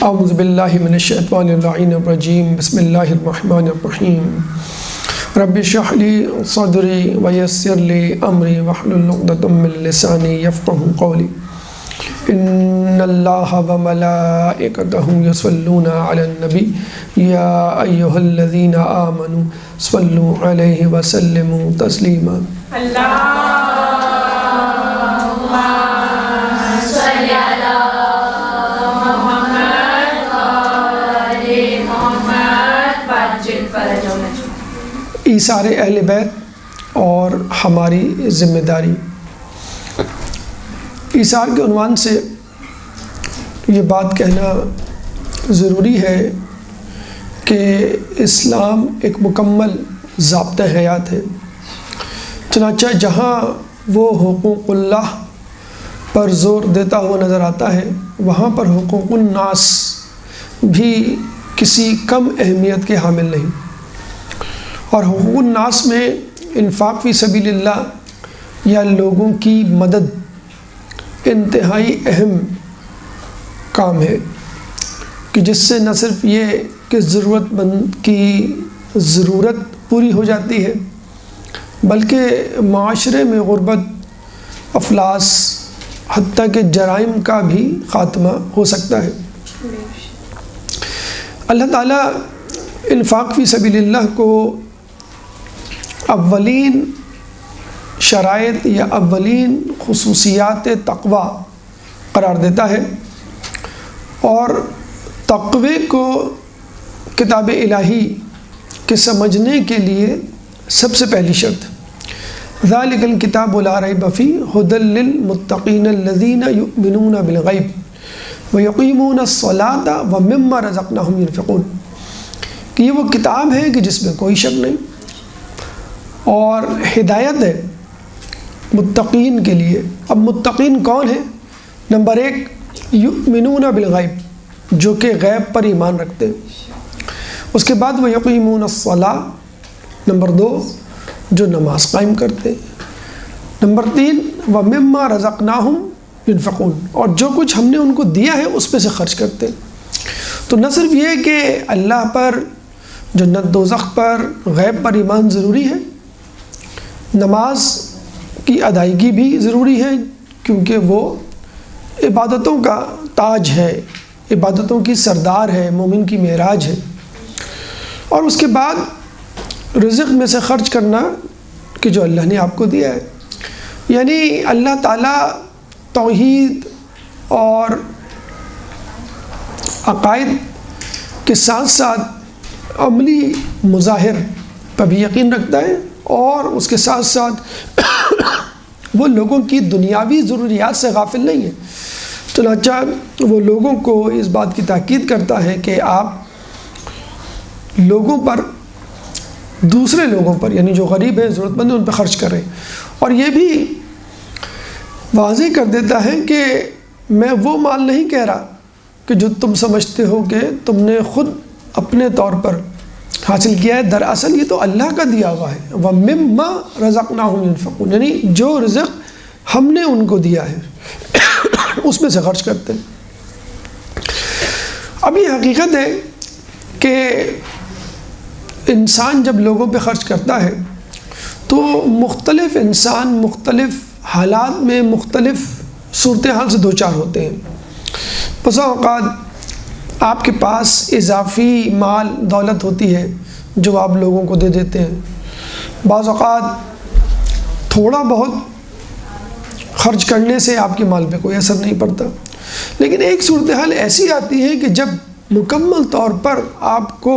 اعوذ باللہ من الشیطان اللعین الرجیم بسم اللہ الرحمن الرحیم رب اشرح لی صدری ویسر لی امری واحلل عقدۃ من لسانی یفقہوا قولی ان اللہ وملائکتہ یصلون علی النبی یا ایہا الذین آمنوا صلوا علیہ وسلموا تسلیما ایثار اہل بیت اور ہماری ذمہ داری۔ ایثار کے عنوان سے یہ بات کہنا ضروری ہے کہ اسلام ایک مکمل ضابطۂ حیات ہے، چنانچہ جہاں وہ حقوق اللہ پر زور دیتا ہوا نظر آتا ہے وہاں پر حقوق الناس بھی کسی کم اہمیت کے حامل نہیں، اور حقوق الناس میں انفاق فی سبیل اللہ یا لوگوں کی مدد انتہائی اہم کام ہے کہ جس سے نہ صرف یہ کہ ضرورت مند کی ضرورت پوری ہو جاتی ہے بلکہ معاشرے میں غربت، افلاس، حتیٰ کہ جرائم کا بھی خاتمہ ہو سکتا ہے۔ اللہ تعالیٰ انفاق فی سبیل اللہ کو اولین شرائط یا اولین خصوصیات تقوی قرار دیتا ہے، اور تقوی کو کتاب الہی کے سمجھنے کے لیے سب سے پہلی شرط ذالک الکتاب لا ریب فیہ ھدی للمتقین الذین یؤمنون بالغیب ویقیمون الصلاۃ ومما رزقناہم ینفقون، کہ یہ وہ کتاب ہے کہ جس میں کوئی شک نہیں، اور ہدایت ہے متقین کے لیے۔ اب متقین کون ہیں؟ نمبر 1 یؤمنون بالغیب، جو کہ غیب پر ایمان رکھتے ہیں۔ اس کے بعد وہ یقیمون الصلاۃ، نمبر 2 جو نماز قائم کرتے ہیں۔ نمبر 3 ومما رزقناہم ینفقون، اور جو کچھ ہم نے ان کو دیا ہے اس پہ سے خرچ کرتے ہیں۔ تو نہ صرف یہ کہ اللہ پر، جنت دوزخ پر، غیب پر ایمان ضروری ہے، نماز کی ادائیگی بھی ضروری ہے کیونکہ وہ عبادتوں کا تاج ہے، عبادتوں کی سردار ہے، مومن کی معراج ہے۔ اور اس کے بعد رزق میں سے خرچ کرنا کہ جو اللہ نے آپ کو دیا ہے، یعنی اللہ تعالیٰ توحید اور عقائد کے ساتھ ساتھ عملی مظاہر پر بھی یقین رکھتا ہے، اور اس کے ساتھ ساتھ وہ لوگوں کی دنیاوی ضروریات سے غافل نہیں ہے، چنانچہ وہ لوگوں کو اس بات کی تاکید کرتا ہے کہ آپ لوگوں پر، دوسرے لوگوں پر، یعنی جو غریب ہیں، ضرورت مند ہیں، ان پہ خرچ کریں۔ اور یہ بھی واضح کر دیتا ہے کہ میں وہ مال نہیں کہہ رہا کہ جو تم سمجھتے ہو کہ تم نے خود اپنے طور پر حاصل کیا ہے، دراصل یہ تو اللہ کا دیا ہوا ہے۔ وَمِمَّا رَزَقْنَاهُمْ يُنْفِقُونَ، یعنی جو رزق ہم نے ان کو دیا ہے اس میں سے خرچ کرتے ہیں۔ اب یہ حقیقت ہے کہ انسان جب لوگوں پہ خرچ کرتا ہے تو مختلف انسان مختلف حالات میں مختلف صورتحال سے دوچار ہوتے ہیں۔ بسا اوقات آپ کے پاس اضافی مال دولت ہوتی ہے جو آپ لوگوں کو دے دیتے ہیں، بعض اوقات تھوڑا بہت خرچ کرنے سے آپ کے مال پہ کوئی اثر نہیں پڑتا، لیکن ایک صورتحال ایسی آتی ہے کہ جب مکمل طور پر آپ کو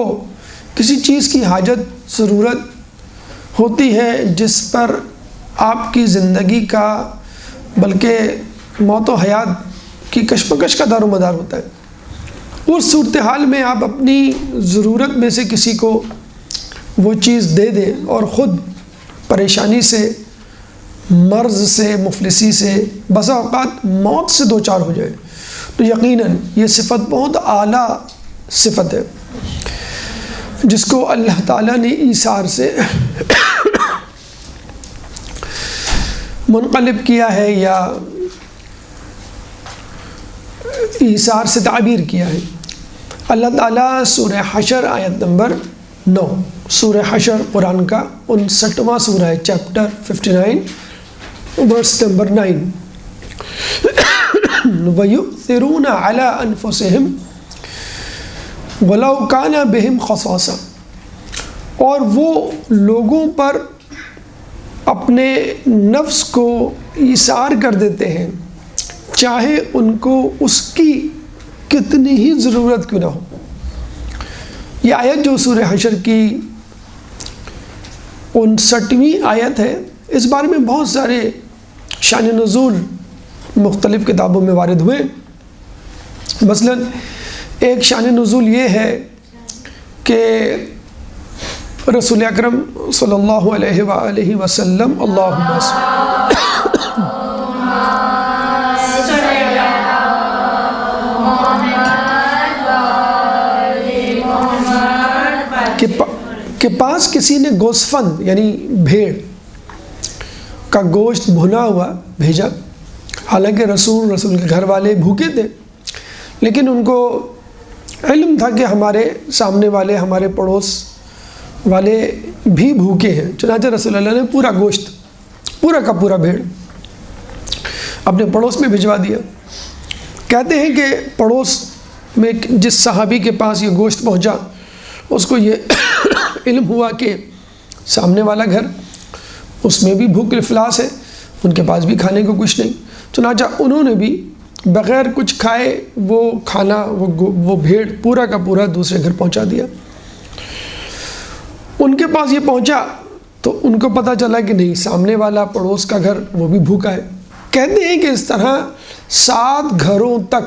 کسی چیز کی حاجت، ضرورت ہوتی ہے جس پر آپ کی زندگی کا بلکہ موت و حیات کی کشمکش کا دار و مدار ہوتا ہے۔ اس صورتحال میں آپ اپنی ضرورت میں سے کسی کو وہ چیز دے دیں اور خود پریشانی سے، مرض سے، مفلسی سے، بسا اوقات موت سے دوچار ہو جائے، تو یقیناً یہ صفت بہت اعلیٰ صفت ہے جس کو اللہ تعالیٰ نے ایثار سے منقلب کیا ہے یا ایثار سے تعبیر کیا ہے۔ اللہ تعالیٰ سورہ حشر آیت نمبر 9، سورہ حشر قرآن کا 59واں سورہ ہے، چیپٹر 59 ورس نمبر 9، وَيُؤْثِرُونَ عَلَىٰ أَنفُسِهِمْ وَلَوْ كَانَ بِهِمْ خَصَاصَةٌ، اور وہ لوگوں پر اپنے نفس کو ایثار کر دیتے ہیں چاہے ان کو اس کی کتنی ہی ضرورت کیوں نہ ہو۔ یہ آیت جو سورہ حشر کی 59ویں آیت ہے، اس بارے میں بہت سارے شان نزول مختلف کتابوں میں وارد ہوئے۔ مثلا ایک شان نزول یہ ہے کہ رسول اکرم صلی اللہ علیہ وآلہ وسلم کے پاس کسی نے گوسفند یعنی بھیڑ کا گوشت بھنا ہوا بھیجا، حالانکہ رسول کے گھر والے بھوکے تھے، لیکن ان کو علم تھا کہ ہمارے سامنے والے، ہمارے پڑوس والے بھی بھوکے ہیں، چنانچہ رسول اللہ نے پورا گوشت، پورا کا پورا بھیڑ اپنے پڑوس میں بھجوا دیا۔ کہتے ہیں کہ پڑوس میں جس صحابی کے پاس یہ گوشت پہنچا، اس کو یہ علم ہوا کہ سامنے والا گھر، اس میں بھی بھوک افلاس ہے، ان کے پاس بھی کھانے کو کچھ نہیں، چنانچہ انہوں نے بھی بغیر کچھ کھائے وہ کھانا، وہ بھیڑ پورا کا پورا دوسرے گھر پہنچا دیا۔ ان کے پاس یہ پہنچا تو ان کو پتہ چلا کہ نہیں، سامنے والا پڑوس کا گھر وہ بھی بھوکا ہے۔ کہتے ہیں کہ اس طرح 7 گھروں تک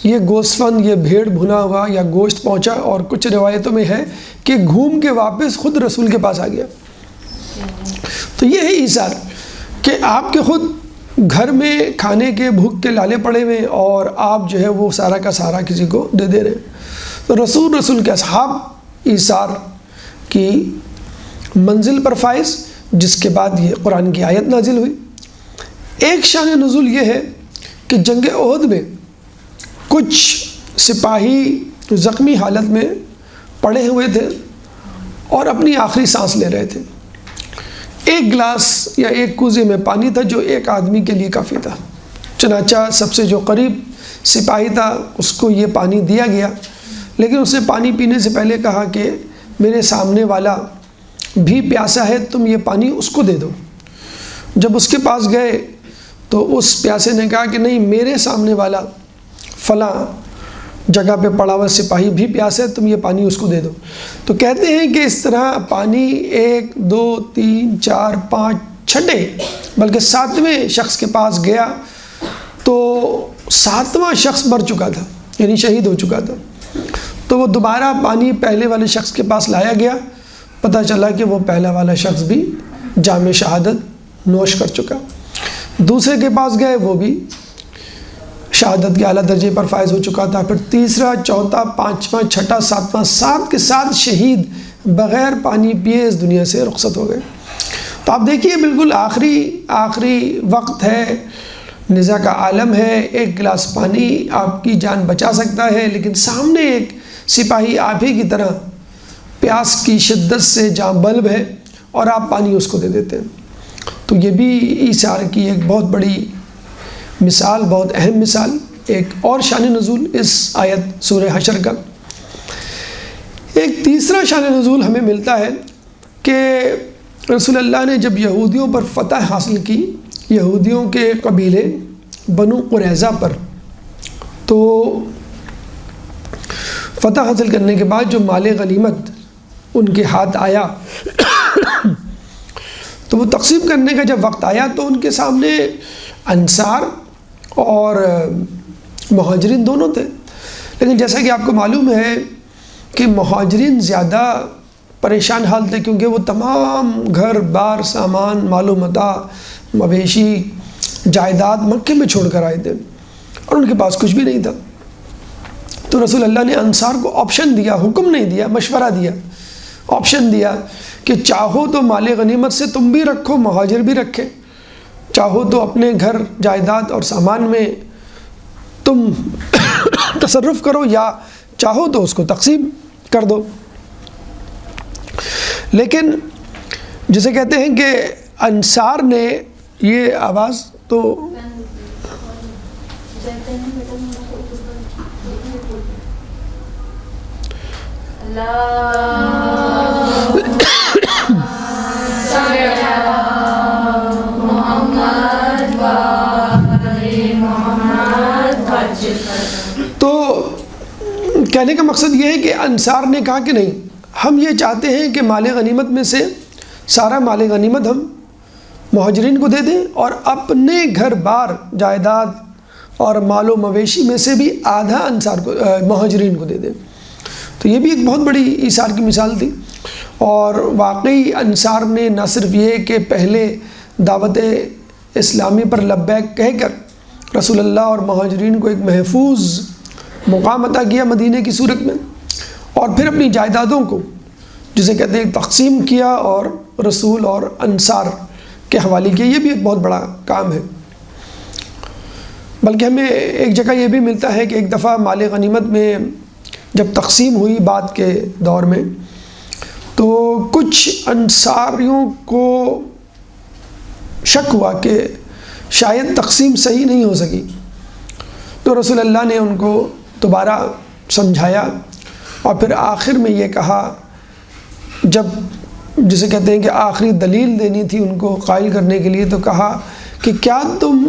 یہ گوسفند، یہ بھیڑ بھنا ہوا یا گوشت پہنچا، اور کچھ روایتوں میں ہے کہ گھوم کے واپس خود رسول کے پاس آ گیا۔ تو یہ ہے ایثار کہ آپ کے خود گھر میں کھانے کے بھوک کے لالے پڑے ہوئے اور آپ جو ہے وہ سارا کا سارا کسی کو دے دے رہے ہیں۔ تو رسول کے اصحاب ایثار کی منزل پر فائز، جس کے بعد یہ قرآن کی آیت نازل ہوئی۔ ایک شان نزول یہ ہے کہ جنگ احد میں کچھ سپاہی زخمی حالت میں پڑے ہوئے تھے اور اپنی آخری سانس لے رہے تھے۔ ایک گلاس یا ایک کوزے میں پانی تھا جو ایک آدمی کے لیے کافی تھا، چنانچہ سب سے جو قریب سپاہی تھا اس کو یہ پانی دیا گیا، لیکن اس نے پانی پینے سے پہلے کہا کہ میرے سامنے والا بھی پیاسا ہے، تم یہ پانی اس کو دے دو۔ جب اس کے پاس گئے تو اس پیاسے نے کہا کہ نہیں، میرے سامنے والا فلاں جگہ پہ پڑا ہوا سپاہی بھی پیاسا ہے، تم یہ پانی اس کو دے دو۔ تو کہتے ہیں کہ اس طرح پانی 1 2 3 4 5 چھٹے بلکہ 7ویں شخص کے پاس گیا تو 7واں شخص مر چکا تھا، یعنی شہید ہو چکا تھا۔ تو وہ دوبارہ پانی پہلے والے شخص کے پاس لایا گیا، پتہ چلا کہ وہ پہلا والا شخص بھی جام شہادت نوش کر چکا۔ دوسرے کے پاس گئے، وہ بھی شہادت کے اعلیٰ درجے پر فائز ہو چکا تھا۔ پھر تیسرا، چوتھا، 5واں، 6واں، 7واں، 7 کے 7 شہید بغیر پانی پیے اس دنیا سے رخصت ہو گئے۔ تو آپ دیکھیے بالکل آخری وقت ہے، نزا کا عالم ہے، ایک گلاس پانی آپ کی جان بچا سکتا ہے، لیکن سامنے ایک سپاہی آپ ہی کی طرح پیاس کی شدت سے جاں بلب ہے اور آپ پانی اس کو دے دیتے ہیں۔ تو یہ بھی ایثار کی ایک بہت بڑی مثال، بہت اہم مثال۔ ایک اور شان نزول اس آیت سورہ حشر کا۔ ایک تیسرا شان نزول ہمیں ملتا ہے کہ رسول اللہ نے جب یہودیوں پر فتح حاصل کی، یہودیوں کے قبیلے بنو قریظہ پر، تو فتح حاصل کرنے کے بعد جو مال غنیمت ان کے ہاتھ آیا تو وہ تقسیم کرنے کا جب وقت آیا تو ان کے سامنے انصار اور مہاجرین دونوں تھے، لیکن جیسا کہ آپ کو معلوم ہے کہ مہاجرین زیادہ پریشان حال تھے، کیونکہ وہ تمام گھر بار، سامان، مال و متاع، مویشی، جائیداد مکے میں چھوڑ کر آئے تھے اور ان کے پاس کچھ بھی نہیں تھا۔ تو رسول اللہ نے انصار کو آپشن دیا، حکم نہیں دیا، مشورہ دیا، آپشن دیا کہ چاہو تو مال غنیمت سے تم بھی رکھو، مہاجر بھی رکھے، چاہو تو اپنے گھر، جائیداد اور سامان میں تم تصرف کرو، یا چاہو تو اس کو تقسیم کر دو۔ لیکن جسے کہتے ہیں کہ انصار نے یہ آواز تو تو کہنے کا مقصد یہ ہے کہ انصار نے کہا کہ نہیں، ہم یہ چاہتے ہیں کہ مال غنیمت میں سے سارا مال غنیمت ہم مہاجرین کو دے دیں، اور اپنے گھر بار جائیداد اور مال و مویشی میں سے بھی آدھا انصار کو مہاجرین کو دے دیں۔ تو یہ بھی ایک بہت بڑی ایثار کی مثال تھی، اور واقعی انصار نے نہ صرف یہ کہ پہلے دعوت اسلامی پر لبیک کہہ کر رسول اللہ اور مہاجرین کو ایک محفوظ مقام عطا کیا مدینہ کی صورت میں، اور پھر اپنی جائیدادوں کو جسے کہتے ہیں تقسیم کیا اور رسول اور انصار کے حوالے کیا۔ یہ بھی ایک بہت بڑا کام ہے۔ بلکہ ہمیں ایک جگہ یہ بھی ملتا ہے کہ ایک دفعہ مال غنیمت میں جب تقسیم ہوئی بعد کے دور میں، تو کچھ انصاریوں کو شک ہوا کہ شاید تقسیم صحیح نہیں ہو سکی، تو رسول اللہ نے ان کو دوبارہ سمجھایا، اور پھر آخر میں یہ کہا، جب جسے کہتے ہیں کہ آخری دلیل دینی تھی ان کو قائل کرنے کے لیے، تو کہا کہ کیا تم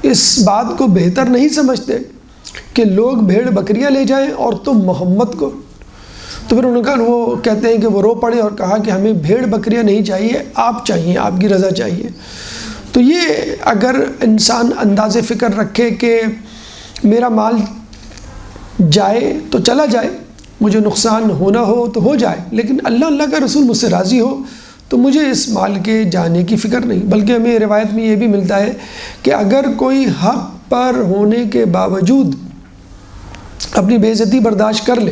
اس بات کو بہتر نہیں سمجھتے کہ لوگ بھیڑ بکریاں لے جائیں اور تم محمد کو؟ تو پھر انہوں نے کہا، وہ کہتے ہیں کہ وہ رو پڑے اور کہا کہ ہمیں بھیڑ بکریاں نہیں چاہیے، آپ چاہیے، آپ کی رضا چاہیے۔ تو یہ اگر انسان انداز فکر رکھے کہ میرا مال جائے تو چلا جائے، مجھے نقصان ہونا ہو تو ہو جائے، لیکن اللہ کا رسول مجھ سے راضی ہو تو مجھے اس مال کے جانے کی فکر نہیں۔ بلکہ ہمیں روایت میں یہ بھی ملتا ہے کہ اگر کوئی حق پر ہونے کے باوجود اپنی بے عزتی برداشت کر لے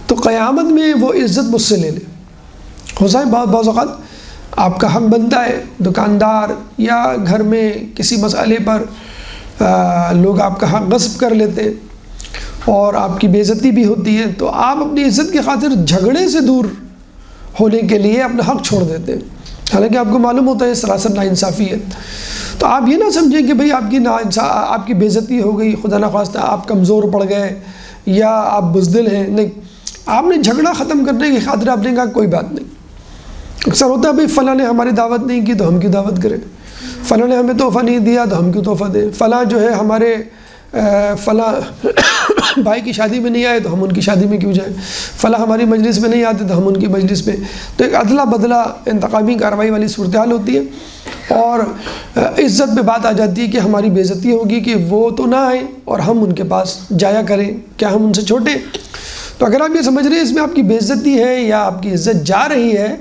تو قیامت میں وہ عزت مجھ سے لے لے۔ ہو سکتا ہے بعض اوقات آپ کا حق بنتا ہے، دکاندار یا گھر میں کسی مسئلے پر لوگ آپ کا حق غصب کر لیتے ہیں اور آپ کی بے عزتی بھی ہوتی ہے، تو آپ اپنی عزت کی خاطر جھگڑے سے دور ہونے کے لیے اپنا حق چھوڑ دیتے ہیں، حالانکہ آپ کو معلوم ہوتا ہے سراسر ناانصافی ہے۔ تو آپ یہ نہ سمجھیں کہ بھئی آپ کی بے عزتی ہو گئی، خدا نخواستہ آپ کمزور پڑ گئے یا آپ بزدل ہیں، نہیں، آپ نے جھگڑا ختم کرنے کی خاطر آپ نے کہا کوئی بات نہیں۔ اکثر ہوتا ہے بھئی فلاں نے ہماری دعوت نہیں کی تو ہم کیوں دعوت کریں، فلاں نے ہمیں تحفہ نہیں دیا تو ہم کیوں تحفہ دیں، فلاں جو ہے ہمارے فلاں بھائی کی شادی میں نہیں آئے تو ہم ان کی شادی میں کیوں جائیں، فلاں ہماری مجلس میں نہیں آتے تو ہم ان کی مجلس میں۔ تو ایک ادلا بدلا انتقامی کارروائی والی صورتحال ہوتی ہے، اور عزت پہ بات آ جاتی ہے کہ ہماری بے عزتی ہوگی کہ وہ تو نہ آئیں اور ہم ان کے پاس جایا کریں، کیا ہم ان سے چھوٹے؟ تو اگر آپ یہ سمجھ رہے ہیں اس میں آپ کی بے عزتی ہے یا آپ کی عزت جا رہی ہے،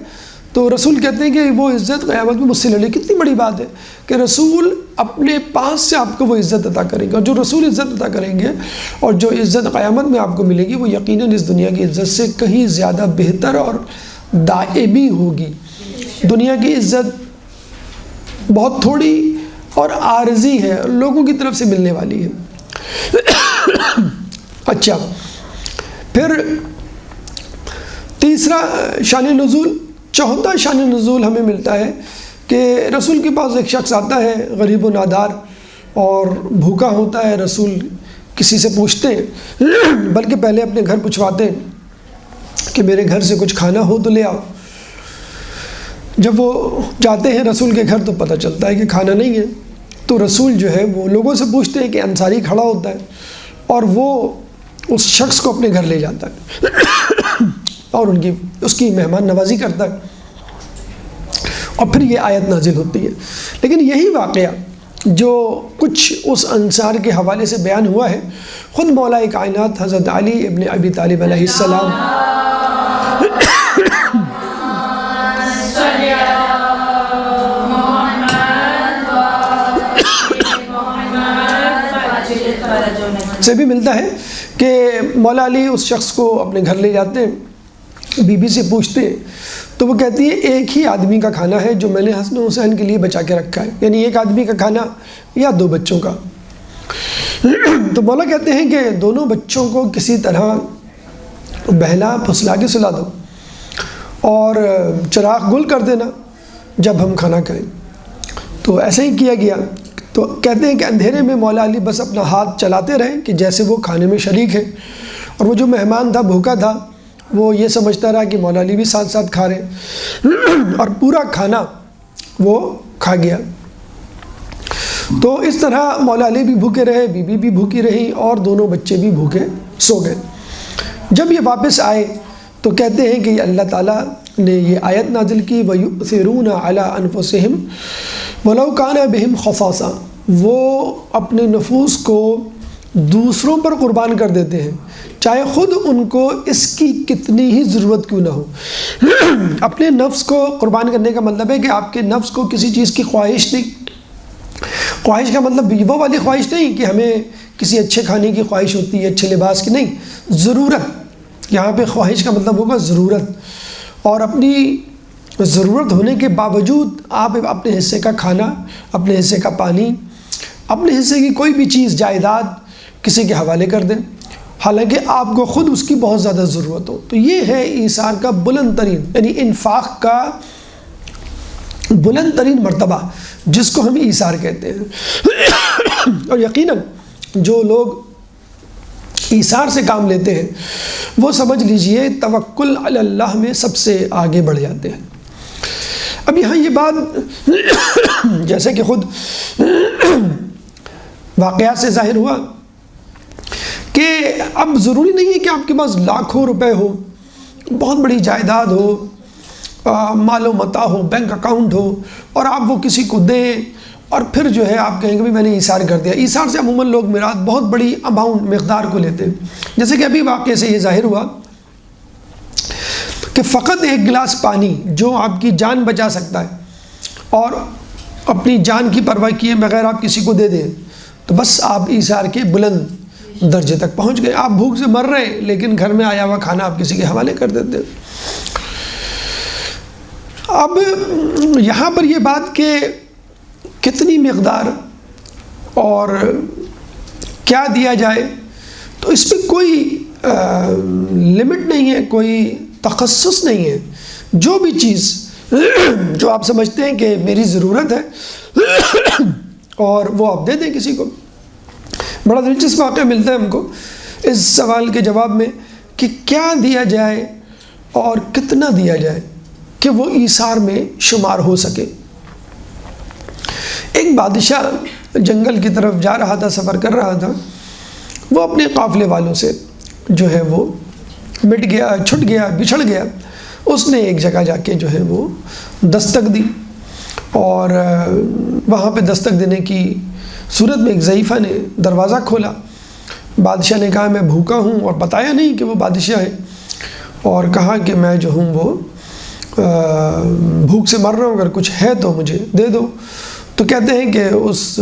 تو رسول کہتے ہیں کہ وہ عزت قیامت میں مجھ سے لے لے۔ کتنی بڑی بات ہے کہ رسول اپنے پاس سے آپ کو وہ عزت عطا کریں گے، اور جو رسول عزت عطا کریں گے اور جو عزت قیامت میں آپ کو ملے گی وہ یقیناً اس دنیا کی عزت سے کہیں زیادہ بہتر اور دائمی ہوگی۔ دنیا کی عزت بہت تھوڑی اور عارضی ہے، لوگوں کی طرف سے ملنے والی ہے۔ اچھا، پھر تیسرا شان نزول، چوتھا شان نزول ہمیں ملتا ہے کہ رسول کے پاس ایک شخص آتا ہے غریب و نادار اور بھوکا ہوتا ہے۔ رسول کسی سے پوچھتے ہیں، بلکہ پہلے اپنے گھر پوچھواتے ہیں کہ میرے گھر سے کچھ کھانا ہو تو لے آؤ۔ جب وہ جاتے ہیں رسول کے گھر تو پتہ چلتا ہے کہ کھانا نہیں ہے، تو رسول جو ہے وہ لوگوں سے پوچھتے ہیں کہ انصاری کھڑا ہوتا ہے اور وہ اس شخص کو اپنے گھر لے جاتا ہے اور اس کی مہمان نوازی کرتا ہے، اور پھر یہ آیت نازل ہوتی ہے۔ لیکن یہی واقعہ جو کچھ اس انصار کے حوالے سے بیان ہوا ہے، خود مولا کائنات حضرت علی ابن ابی طالب علیہ السلام سے بھی ملتا ہے کہ مولا علی اس شخص کو اپنے گھر لے جاتے ہیں، بی بی سے پوچھتے ہیں تو وہ کہتی ہے ایک ہی آدمی کا کھانا ہے جو میں نے حسن و حسین کے لیے بچا کے رکھا ہے، یعنی ایک آدمی کا کھانا یا 2 بچوں کا۔ تو مولا کہتے ہیں کہ دونوں بچوں کو کسی طرح بہلا پھسلا کے سلا دو اور چراغ گل کر دینا جب ہم کھانا کھائیں۔ تو ایسا ہی کیا گیا۔ تو کہتے ہیں کہ اندھیرے میں مولا علی بس اپنا ہاتھ چلاتے رہے کہ جیسے وہ کھانے میں شریک ہے، اور وہ جو مہمان تھا بھوکا تھا وہ یہ سمجھتا رہا کہ مولا علی بھی ساتھ ساتھ کھا رہے اور پورا کھانا وہ کھا گیا۔ تو اس طرح مولا علی بھی بھوکے رہے، بی بی بھی بھوکی رہی، اور دونوں بچے بھی بھوکے سو گئے۔ جب یہ واپس آئے تو کہتے ہیں کہ اللہ تعالیٰ نے یہ آیت نازل کی وَيُؤْثِرُونَ عَلَىٰ أَنفُسِهِمْ وَلَوْ كَانَ بِهِمْ خَصَاصَةٌ، وہ اپنے نفوس کو دوسروں پر قربان کر دیتے ہیں چاہے خود ان کو اس کی کتنی ہی ضرورت کیوں نہ ہو۔ اپنے نفس کو قربان کرنے کا مطلب ہے کہ آپ کے نفس کو کسی چیز کی خواہش نہیں، خواہش کا مطلب وہ والی خواہش نہیں کہ ہمیں کسی اچھے کھانے کی خواہش ہوتی ہے، اچھے لباس کی، نہیں، ضرورت۔ یہاں پہ خواہش کا مطلب ہوگا ضرورت، اور اپنی ضرورت ہونے کے باوجود آپ اپنے حصے کا کھانا، اپنے حصے کا پانی، اپنے حصے کی کوئی بھی چیز جائیداد کسی کے حوالے کر دیں حالانکہ آپ کو خود اس کی بہت زیادہ ضرورت ہو۔ تو یہ ہے ایثار کا بلند ترین، یعنی انفاق کا بلند ترین مرتبہ جس کو ہم ایثار کہتے ہیں۔ اور یقیناً جو لوگ ایثار سے کام لیتے ہیں وہ سمجھ لیجئے توکل علی اللہ میں سب سے آگے بڑھ جاتے ہیں۔ اب یہاں یہ بات جیسے کہ خود واقعات سے ظاہر ہوا کہ اب ضروری نہیں ہے کہ آپ کے پاس لاکھوں روپے ہو، بہت بڑی جائیداد ہو، مال و متاع ہو، بینک اکاؤنٹ ہو، اور آپ وہ کسی کو دیں اور پھر جو ہے آپ کہیں گے بھی میں نے ایثار کر دیا۔ ایثار سے عموماً لوگ مراد بہت بڑی اماؤنٹ، مقدار کو لیتے ہیں، جیسے کہ ابھی واقعے سے یہ ظاہر ہوا کہ فقط ایک گلاس پانی جو آپ کی جان بچا سکتا ہے اور اپنی جان کی پرواہ کیے بغیر آپ کسی کو دے دیں تو بس آپ ایثار کے بلند درجے تک پہنچ گئے۔ آپ بھوک سے مر رہے ہیں لیکن گھر میں آیا ہوا کھانا آپ کسی کے حوالے کر دیتے ہیں۔ اب یہاں پر یہ بات کہ کتنی مقدار اور کیا دیا جائے، تو اس پہ کوئی لمٹ نہیں ہے، کوئی تخصص نہیں ہے۔ جو بھی چیز جو آپ سمجھتے ہیں کہ میری ضرورت ہے اور وہ آپ دے دیں کسی کو۔ بڑا دلچسپ واقعہ ملتا ہے ہم کو اس سوال کے جواب میں کہ کیا دیا جائے اور کتنا دیا جائے کہ وہ ایثار میں شمار ہو سکے۔ ایک بادشاہ جنگل کی طرف جا رہا تھا، سفر کر رہا تھا، وہ اپنے قافلے والوں سے جو ہے وہ مٹ گیا، چھٹ گیا، بچھڑ گیا۔ اس نے ایک جگہ جا کے جو ہے وہ دستک دی، اور وہاں پہ دستک دینے کی صورت میں ایک ضعیفہ نے دروازہ کھولا۔ بادشاہ نے کہا میں بھوکا ہوں، اور بتایا نہیں کہ وہ بادشاہ ہے، اور کہا کہ میں جو ہوں وہ بھوک سے مر رہا ہوں، اگر کچھ ہے تو مجھے دے دو۔ تو کہتے ہیں کہ اس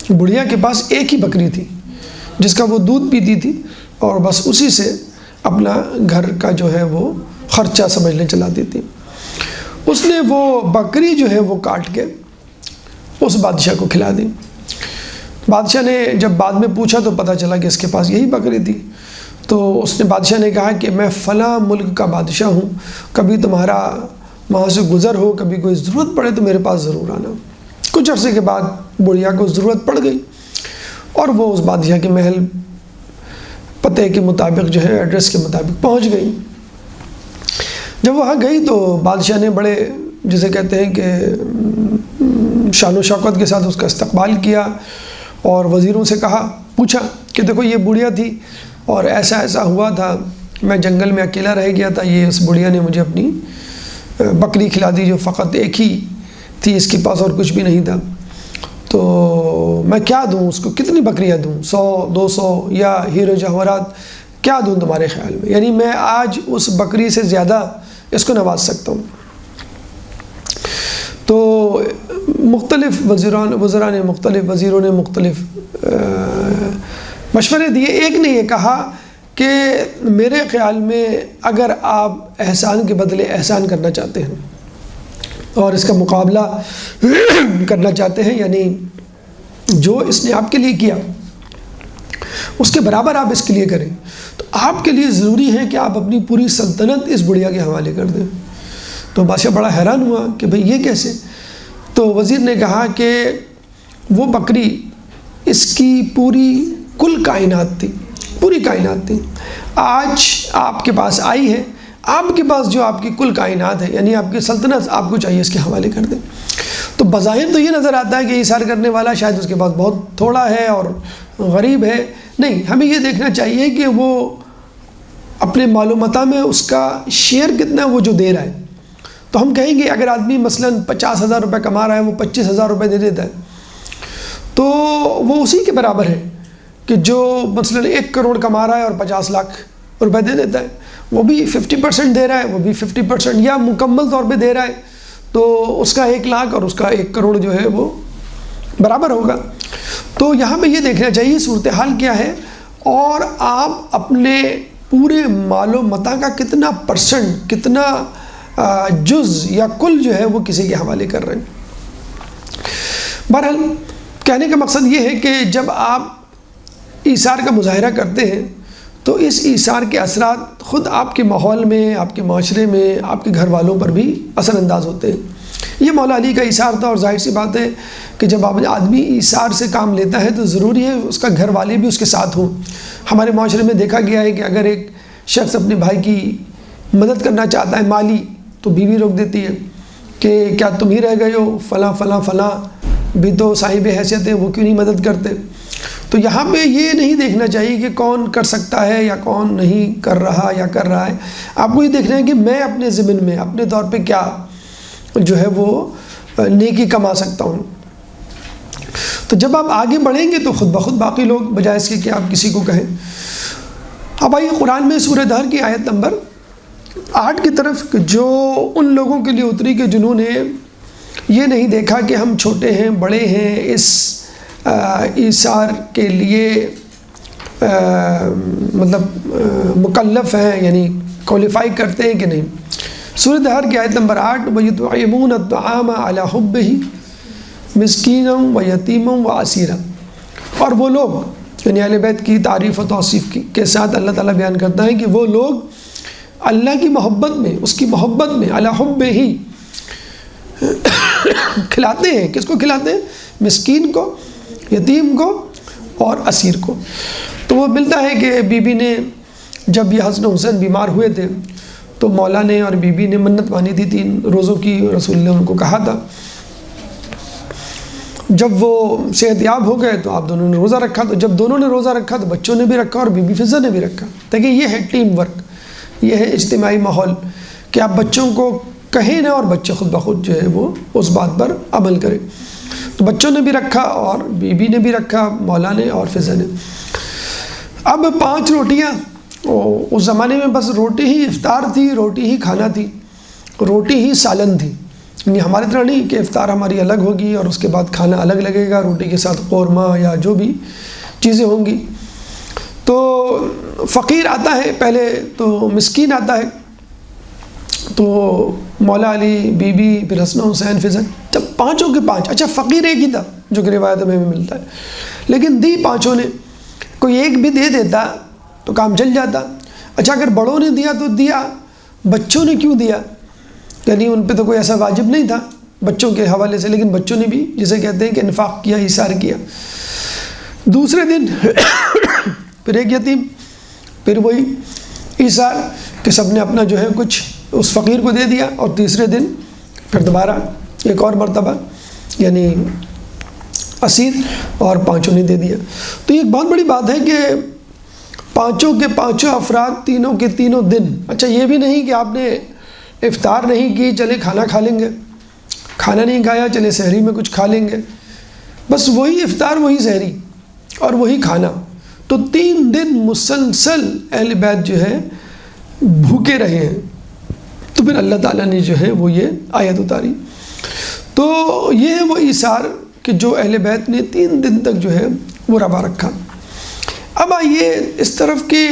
بڑھیا کے پاس ایک ہی بکری تھی جس کا وہ دودھ پیتی تھی، اور بس اسی سے اپنا گھر کا جو ہے وہ خرچہ سمجھ لے چلاتی تھی۔ اس نے وہ بکری جو ہے وہ کاٹ کے اس بادشاہ کو کھلا دی۔ بادشاہ نے جب بعد میں پوچھا تو پتہ چلا کہ اس کے پاس یہی بکری تھی۔ تو اس نے بادشاہ نے کہا کہ میں فلاں ملک کا بادشاہ ہوں، کبھی تمہارا وہاں سے گزر ہو، کبھی کوئی ضرورت پڑے تو میرے پاس ضرور آنا۔ کچھ عرصے کے بعد بڑھیا کو ضرورت پڑ گئی اور وہ اس بادشاہ کے محل پتے کے مطابق جو ہے ایڈریس کے مطابق پہنچ گئی۔ جب وہاں گئی تو بادشاہ نے بڑے جسے کہتے ہیں کہ شان و شوکت کے ساتھ اس کا استقبال کیا، اور وزیروں سے کہا، پوچھا کہ دیکھو یہ بڑھیا تھی اور ایسا ایسا ہوا تھا، میں جنگل میں اکیلا رہ گیا تھا، یہ اس بڑھیا نے مجھے اپنی بکری کھلا دی جو فقط ایک ہی تھی، اس کے پاس اور کچھ بھی نہیں تھا، تو میں کیا دوں اس کو، کتنی بکریاں دوں، 100 200 یا ہیرے جواہرات کیا دوں تمہارے خیال میں؟ یعنی میں آج اس بکری سے زیادہ اس کو نواز سکتا ہوں۔ تو مختلف وزراء نے مختلف وزیروں نے مختلف مشورے دیے۔ ایک نے یہ کہا کہ میرے خیال میں اگر آپ احسان کے بدلے احسان کرنا چاہتے ہیں اور اس کا مقابلہ کرنا چاہتے ہیں، یعنی جو اس نے آپ کے لیے کیا اس کے برابر آپ اس کے لیے کریں، تو آپ کے لیے ضروری ہے کہ آپ اپنی پوری سلطنت اس بڑھیا کے حوالے کر دیں۔ تو بادشاہ بڑا حیران ہوا کہ بھئی یہ کیسے؟ تو وزیر نے کہا کہ وہ بکری اس کی پوری کل کائنات تھی، پوری کائنات تھی، آج آپ کے پاس آئی ہے، آپ کے پاس جو آپ کی کل کائنات ہے یعنی آپ کی سلطنت آپ کو چاہیے اس کے حوالے کر دیں۔ تو بظاہر تو یہ نظر آتا ہے کہ ایثار کرنے والا شاید اس کے پاس بہت تھوڑا ہے اور غریب ہے، نہیں، ہمیں یہ دیکھنا چاہیے کہ وہ اپنے مال و متاع میں اس کا شیئر کتنا ہے وہ جو دے رہا ہے۔ تو ہم کہیں گے اگر آدمی مثلاً 50,000 روپے کما رہا ہے، وہ 25,000 روپے دے دیتا ہے، تو وہ اسی کے برابر ہے کہ جو مثلاً 1 کروڑ کما رہا ہے اور 50 لاکھ روپے دے دیتا ہے، وہ بھی 50% دے رہا ہے، وہ بھی 50% یا مکمل طور پہ دے رہا ہے، تو اس کا 1 لاکھ اور اس کا 1 کروڑ جو ہے وہ برابر ہوگا۔ تو یہاں پہ یہ دیکھنا چاہیے صورتحال کیا ہے، اور آپ اپنے پورے مال و متاع کا کتنا پرسنٹ، کتنا جز یا کل جو ہے وہ کسی کے حوالے کر رہے ہیں۔ بہرحال کہنے کا مقصد یہ ہے کہ جب آپ ایثار کا مظاہرہ کرتے ہیں تو اس ایثار کے اثرات خود آپ کے ماحول میں، آپ کے معاشرے میں، آپ کے گھر والوں پر بھی اثر انداز ہوتے ہیں۔ یہ مولا علی کا ایثار تھا، اور ظاہر سی بات ہے کہ جب آدمی ایثار سے کام لیتا ہے تو ضروری ہے اس کا گھر والے بھی اس کے ساتھ ہوں۔ ہمارے معاشرے میں دیکھا گیا ہے کہ اگر ایک شخص اپنے بھائی کی مدد کرنا چاہتا ہے مالی، تو بیوی روک دیتی ہے کہ کیا تم ہی رہ گئے ہو، فلاں فلاں فلاں بھی تو صاحب حیثیت ہے، وہ کیوں نہیں مدد کرتے؟ تو یہاں پہ یہ نہیں دیکھنا چاہیے کہ کون کر سکتا ہے یا کون نہیں کر رہا یا کر رہا ہے، آپ کو یہ دیکھنا ہے کہ میں اپنے ضمن میں اپنے طور پہ کیا جو ہے وہ نیکی کما سکتا ہوں۔ تو جب آپ آگے بڑھیں گے تو خود بخود باقی لوگ بجائے اس کے کہ آپ کسی کو کہیں۔ اب آئیے قرآن میں سورہ دہر کی آیت نمبر 8 کی طرف، جو ان لوگوں کے لیے اتری کہ جنہوں نے یہ نہیں دیکھا کہ ہم چھوٹے ہیں بڑے ہیں، اس ایثار کے لیے مطلب مکلف ہیں، یعنی کوالیفائی کرتے ہیں کہ نہیں۔ سورہ دہر کی آیت نمبر 8، وَيُطْعِمُونَ الطَّعَامَ عَلَىٰ حُبِّهِ مِسْكِينًا وَيَتِيمًا وَأَسِيرًا، اور وہ لوگ یعنی اہل بیت کی تعریف و توصیف کے ساتھ اللہ تعالیٰ بیان کرتا ہے کہ وہ لوگ اللہ کی محبت میں، اس کی محبت میں علی حبہ کھلاتے ہیں۔ کس کو کھلاتے ہیں؟ مسکین کو، یتیم کو اور اسیر کو۔ تو وہ ملتا ہے کہ بی بی نے جب یہ حسن حسین بیمار ہوئے تھے تو مولا نے اور بی بی نے منت مانی تھی 3 روزوں کی، رسول اللہ نے ان کو کہا تھا۔ جب وہ صحت یاب ہو گئے تو آپ دونوں نے روزہ رکھا، تو جب دونوں نے روزہ رکھا تو بچوں نے بھی رکھا اور بی بی فضہ نے بھی رکھا۔ تاکہ یہ ہے ٹیم ورک، یہ ہے اجتماعی ماحول کہ آپ بچوں کو کہیں نہ اور بچے خود بخود جو ہے وہ اس بات پر عمل کریں۔ تو بچوں نے بھی رکھا اور بی بی نے بھی رکھا، مولا نے اور فضہ نے۔ اب 5 روٹیاں، اس زمانے میں بس روٹی ہی افطار تھی، روٹی ہی کھانا تھی، روٹی ہی سالن تھی، یعنی ہماری طرح نہیں کہ افطار ہماری الگ ہوگی اور اس کے بعد کھانا الگ لگے گا، روٹی کے ساتھ قورمہ یا جو بھی چیزیں ہوں گی۔ تو فقیر آتا ہے پہلے، تو مسکین آتا ہے، تو مولا علی، بی بی، پھر حسن حسین، فضل، جب 5 کے 5، اچھا فقیر ایک ہی تھا جو کہ روایت میں ملتا ہے، لیکن دی 5 نے، کوئی ایک بھی دے دیتا تو کام چل جاتا۔ اچھا اگر بڑوں نے دیا تو دیا، بچوں نے کیوں دیا؟ یعنی ان پہ تو کوئی ایسا واجب نہیں تھا بچوں کے حوالے سے، لیکن بچوں نے بھی جسے کہتے ہیں کہ انفاق کیا، ایثار کیا۔ دوسرے دن پھر ایک یتیم، پھر وہی ایثار کہ سب نے اپنا جو ہے کچھ اس فقیر کو دے دیا، اور تیسرے دن پھر دوبارہ ایک اور مرتبہ یعنی اسیر، اور 5 نے دے دیا۔ تو یہ ایک بہت بڑی بات ہے کہ 5 کے 5 افراد، تینوں کے تینوں دن، اچھا یہ بھی نہیں کہ آپ نے افطار نہیں کی چلے کھانا کھا لیں گے، کھانا نہیں کھایا چلے سحری میں کچھ کھا لیں گے، بس وہی افطار وہی سحری اور وہی کھانا۔ تو 3 دن مسلسل اہل بیت جو ہے بھوکے رہے ہیں۔ تو پھر اللہ تعالیٰ نے جو ہے وہ یہ آیت اتاری۔ تو یہ ہے وہ ایثار کہ جو اہل بیت نے 3 دن تک جو ہے وہ روا رکھا۔ اب آئیے اس طرف کہ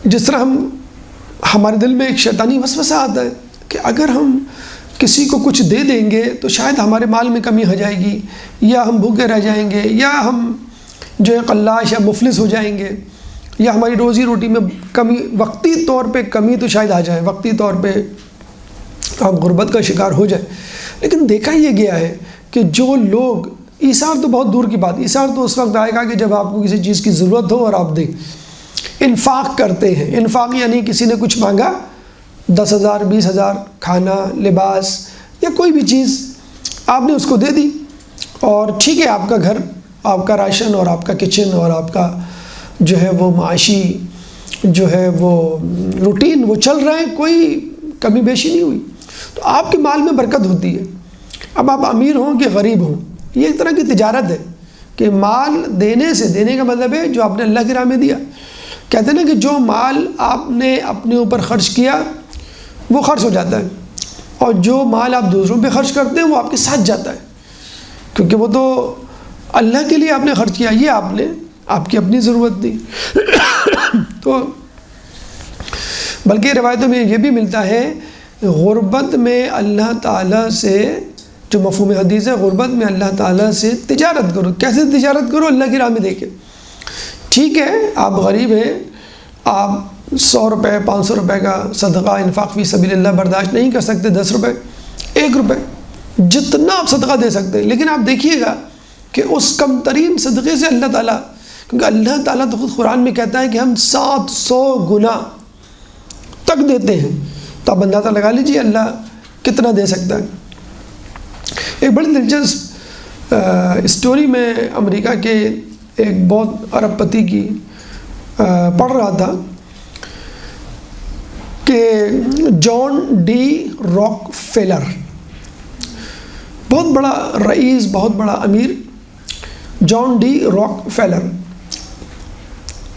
جس طرح ہمارے دل میں ایک شیطانی وسوسہ آتا ہے کہ اگر ہم کسی کو کچھ دے دیں گے تو شاید ہمارے مال میں کمی ہو جائے گی، یا ہم بھوکے رہ جائیں گے، یا ہم جو ہے قلاش یا مفلس ہو جائیں گے، یا ہماری روزی روٹی میں کمی، وقتی طور پہ کمی تو شاید آ جائے، وقتی طور پہ ہم غربت کا شکار ہو جائیں۔ لیکن دیکھا یہ گیا ہے کہ جو لوگ، ایثار تو بہت دور کی بات، ایثار تو اس وقت آئے گا کہ جب آپ کو کسی چیز کی ضرورت ہو اور آپ دیں۔ انفاق کرتے ہیں، انفاق یعنی کسی نے کچھ مانگا، 10,000 20,000 کھانا، لباس یا کوئی بھی چیز آپ نے اس کو دے دی، اور ٹھیک ہے آپ کا گھر، آپ کا راشن اور آپ کا کچن اور آپ کا جو ہے وہ معاشی جو ہے وہ روٹین وہ چل رہا ہے، کوئی کمی بیشی نہیں ہوئی، تو آپ کے مال میں برکت ہوتی ہے۔ اب آپ امیر ہوں کہ غریب ہوں، یہ ایک طرح کی تجارت ہے کہ مال دینے سے، دینے کا مطلب ہے جو آپ نے اللہ کی راہ میں دیا۔ کہتے ہیں نا کہ جو مال آپ نے اپنے اوپر خرچ کیا وہ خرچ ہو جاتا ہے، اور جو مال آپ دوسروں پہ خرچ کرتے ہیں وہ آپ کے ساتھ جاتا ہے، کیونکہ وہ تو اللہ کے لیے آپ نے خرچ کیا، یہ آپ نے آپ کی اپنی ضرورت دی۔ تو بلکہ روایتوں میں یہ بھی ملتا ہے، غربت میں اللہ تعالیٰ سے، جو مفہوم حدیث ہے، غربت میں اللہ تعالیٰ سے تجارت کرو۔ کیسے تجارت کرو؟ اللہ کی راہ میں دے کے۔ ٹھیک ہے آپ غریب ہیں، آپ 100 روپے 500 روپے کا صدقہ انفاق فی سبیل اللہ برداشت نہیں کر سکتے، 10 روپے 1 روپے جتنا آپ صدقہ دے سکتے ہیں، لیکن آپ دیکھیے گا کہ اس کم ترین صدقے سے اللہ تعالیٰ، کیونکہ اللہ تعالیٰ تو خود قرآن میں کہتا ہے کہ ہم 700 گنا تک دیتے ہیں، تو آپ اندازہ لگا لیجیے اللہ کتنا دے سکتا ہے۔ ایک بڑی دلچسپ اسٹوری میں امریکہ کے ایک بہت ارب پتی کی پڑھ رہا تھا کہ جان ڈی راک فیلر، بہت بڑا رئیس، بہت بڑا امیر، John D Rockefeller,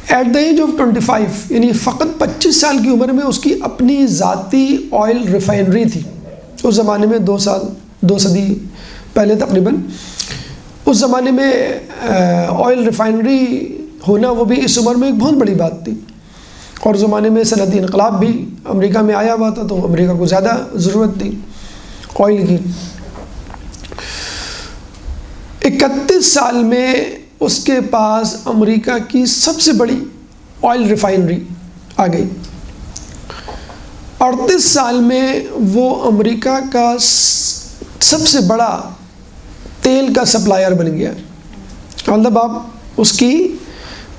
at the age of 25 یعنی فقط 25 سال کی عمر میں اس کی اپنی ذاتی آئل ریفائنری تھی۔ اس زمانے میں 2 صدی پہلے تقریباً اس زمانے میں آئل ریفائنری ہونا وہ بھی اس عمر میں ایک بہت بڑی بات تھی، اور اس زمانے میں صنعتی انقلاب بھی امریکہ میں آیا ہوا تھا، تو امریکہ کو زیادہ ضرورت تھی آئل کی۔ 31 سال میں اس کے پاس امریکہ کی سب سے بڑی آئل ریفائنری آ گئی۔ 38 سال میں وہ امریکہ کا سب سے بڑا تیل کا سپلائر بن گیا۔ مطلب آپ اس کی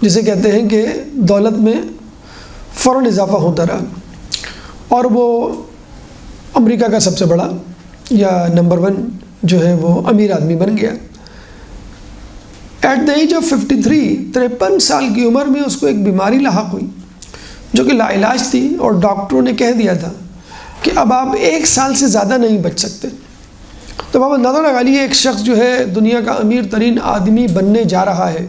جسے کہتے ہیں کہ دولت میں فوراً اضافہ ہوتا رہا، اور وہ امریکہ کا سب سے بڑا یا نمبر 1 جو ہے وہ امیر آدمی بن گیا۔ ایٹ دا ایج آف 53 سال کی عمر میں اس کو ایک بیماری لاحق ہوئی جو کہ لا علاج تھی، اور ڈاکٹروں نے کہہ دیا تھا کہ اب آپ 1 سال سے زیادہ نہیں بچ سکتے۔ تو آپ اندازہ لگا لیے ایک شخص جو ہے دنیا کا امیر ترین آدمی بننے جا رہا ہے،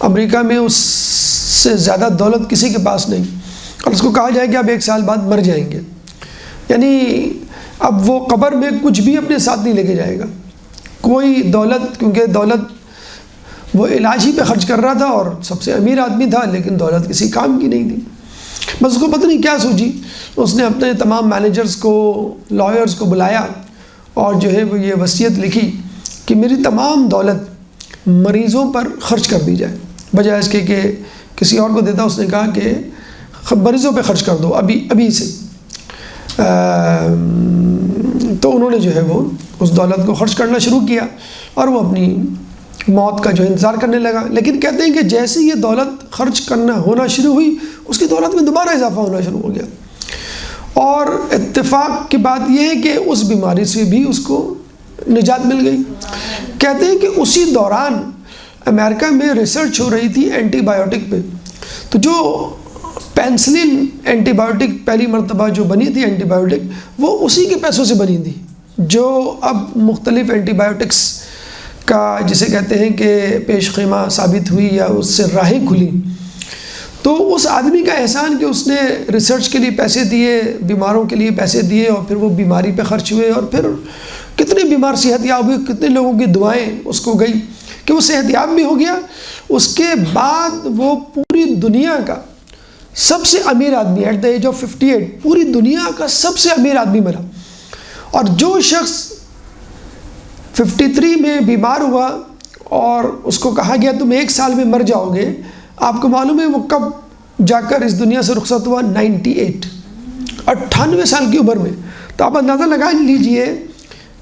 امریکہ میں اس سے زیادہ دولت کسی کے پاس نہیں، اور اس کو کہا جائے کہ اب 1 سال بعد مر جائیں گے، یعنی اب وہ قبر میں کچھ بھی اپنے ساتھ نہیں لے کے جائے گا، کوئی دولت، کیونکہ دولت وہ علاج ہی پہ خرچ کر رہا تھا اور سب سے امیر آدمی تھا، لیکن دولت کسی کام کی نہیں تھی۔ بس اس کو پتہ نہیں کیا سوچی، اس نے اپنے تمام مینیجرز کو، لائرز کو بلایا اور جو ہے وہ یہ وصیت لکھی کہ میری تمام دولت مریضوں پر خرچ کر دی جائے، بجائے اس کے کہ کسی اور کو دیتا۔ اس نے کہا کہ مریضوں پہ خرچ کر دو ابھی سے۔ تو انہوں نے جو ہے وہ اس دولت کو خرچ کرنا شروع کیا، اور وہ اپنی موت کا جو انتظار کرنے لگا۔ لیکن کہتے ہیں کہ جیسے یہ دولت خرچ کرنا ہونا شروع ہوئی، اس کی دولت میں دوبارہ اضافہ ہونا شروع ہو گیا، اور اتفاق کی بات یہ ہے کہ اس بیماری سے بھی اس کو نجات مل گئی۔ کہتے ہیں کہ اسی دوران امریکہ میں ریسرچ ہو رہی تھی اینٹی بایوٹک پہ، تو جو پینسلن اینٹی بایوٹک پہلی مرتبہ جو بنی تھی اینٹی بایوٹک، وہ اسی کے پیسوں سے بنی تھی، جو اب مختلف اینٹی بایوٹکس کا جسے کہتے ہیں کہ پیش خیمہ ثابت ہوئی یا اس سے راہیں کھلی۔ تو اس آدمی کا احسان کہ اس نے ریسرچ کے لیے پیسے دیے، بیماروں کے لیے پیسے دیے، اور پھر وہ بیماری پہ خرچ ہوئے، اور پھر کتنے بیمار صحت یاب ہوئے، کتنے لوگوں کی دعائیں اس کو گئی کہ وہ صحت یاب بھی ہو گیا۔ اس کے بعد وہ پوری دنیا کا سب سے امیر آدمی ایٹ دا ایج آف 58 پوری دنیا کا سب سے امیر آدمی بنا، اور جو شخص 53 میں بیمار ہوا اور اس کو کہا گیا تم 1 سال میں مر جاؤ گے، آپ کو معلوم ہے وہ کب جا کر اس دنیا سے رخصت ہوا؟ 98 سال کی عمر میں۔ تو آپ اندازہ لگا لیجئے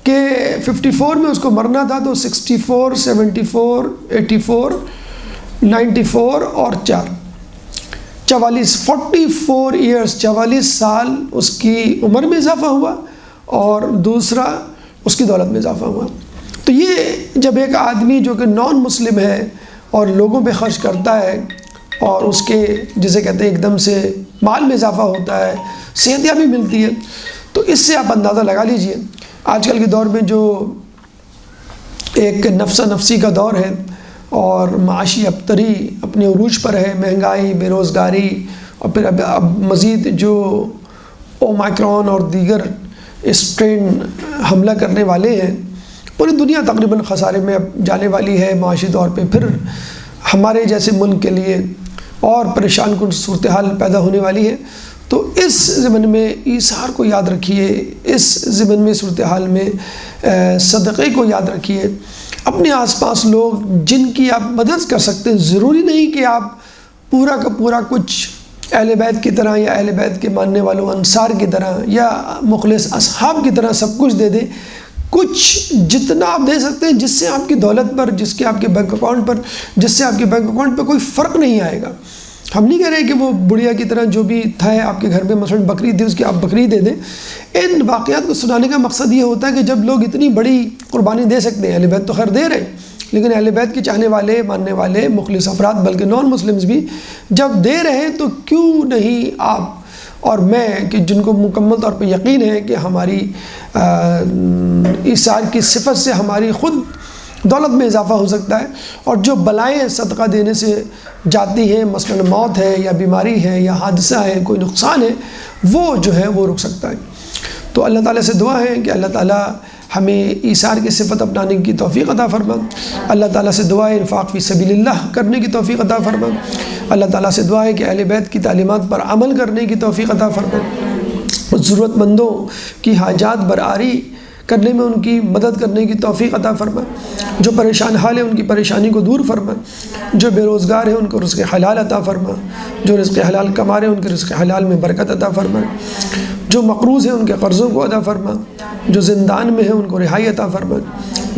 کہ 54 میں اس کو مرنا تھا، تو 64 74 84 94 اور 44 44 ایئرس 44 سال اس کی عمر میں اضافہ ہوا، اور دوسرا اس کی دولت میں اضافہ ہوا۔ تو یہ جب ایک آدمی جو کہ نان مسلم ہے اور لوگوں پہ خرچ کرتا ہے، اور اس کے جسے کہتے ہیں ایک دم سے مال میں اضافہ ہوتا ہے، صحتیابی ملتی ہے، تو اس سے آپ اندازہ لگا لیجئے آج کل کے دور میں جو ایک نفسا نفسی کا دور ہے اور معاشی ابتری اپنے عروج پر ہے، مہنگائی، بے روزگاری، اور پھر اب مزید جو اومائکرون اور دیگر اسٹرین حملہ کرنے والے ہیں، پوری دنیا تقریباً خسارے میں اب جانے والی ہے معاشی طور پہ۔ پھر ہمارے جیسے ملک کے لیے اور پریشان کن صورتحال پیدا ہونے والی ہے۔ تو اس ضمن میں ایثار کو یاد رکھیے، اس ضمن میں صورتحال میں صدقے کو یاد رکھیے۔ اپنے آس پاس لوگ جن کی آپ مدد کر سکتے ہیں، ضروری نہیں کہ آپ پورا کا پورا کچھ اہل بیت کی طرح یا اہل بیت کے ماننے والوں انصار کی طرح یا مخلص اصحاب کی طرح سب کچھ دے دیں۔ کچھ جتنا آپ دے سکتے ہیں جس سے آپ کی دولت پر، جس کے آپ کے بینک اکاؤنٹ پر، جس سے آپ کے بینک اکاؤنٹ پہ کوئی فرق نہیں آئے گا۔ ہم نہیں کہہ رہے کہ وہ بڑھیا کی طرح جو بھی تھا ہے آپ کے گھر میں مثلا بکری تھی اس کی آپ بکری دے دیں۔ ان واقعات کو سنانے کا مقصد یہ ہوتا ہے کہ جب لوگ اتنی بڑی قربانی دے سکتے ہیں، اہل بیت تو خیر دے رہے ہیں، لیکن اہل بیت کے چاہنے والے، ماننے والے، مخلص افراد بلکہ نان مسلمز بھی جب دے رہے ہیں، تو کیوں نہیں آپ اور میں کہ جن کو مکمل طور پہ یقین ہے کہ ہماری ایثار کی صفت سے ہماری خود دولت میں اضافہ ہو سکتا ہے، اور جو بلائیں صدقہ دینے سے جاتی ہیں، مثلا موت ہے یا بیماری ہے یا حادثہ ہے، کوئی نقصان ہے، وہ جو ہے وہ رک سکتا ہے۔ تو اللہ تعالیٰ سے دعا ہے کہ اللہ تعالیٰ ہمیں ایثار کی صفت اپنانے کی توفیق عطا فرما۔ اللہ تعالیٰ سے دعا ہے انفاق فی سبیل اللہ کرنے کی توفیق عطا فرما۔ اللہ تعالیٰ سے دعا ہے کہ اہل بیت کی تعلیمات پر عمل کرنے کی توفیق عطا فرما۔ ضرورت مندوں کی حاجات برآری کرنے میں ان کی مدد کرنے کی توفیق عطا فرما۔ جو پریشان حال ہیں ان کی پریشانی کو دور فرما۔ جو بے روزگار ہیں ان کو رزق حلال عطا فرما۔ جو رزق حلال کما رہے ہیں ان کے رزق حلال میں برکت عطا فرما۔ جو مقروض ہیں ان کے قرضوں کو ادا فرما۔ جو زندان میں ہیں ان کو رہائی عطا فرما۔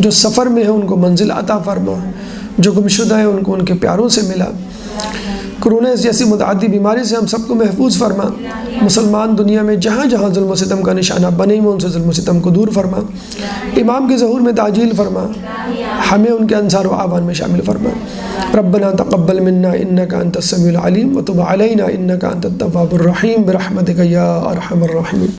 جو سفر میں ہیں ان کو منزل عطا فرما۔ جو گمشدہ ہیں ان کو ان کے پیاروں سے ملا۔ کرونا جیسی متعدی بیماری سے ہم سب کو محفوظ فرما۔ مسلمان دنیا میں جہاں جہاں ظلم و ستم کا نشانہ بنے ہوئے ان سے ظلم و ستم کو دور فرما۔ امام کے ظہور میں تعجیل فرما۔ ہمیں ان کے انصار و اعوان میں شامل فرما۔ ربنا تقبل منا انک انت السمیع العلیم وتب علینا انک انت التواب الرحیم برحمتک یا ارحم الراحمین۔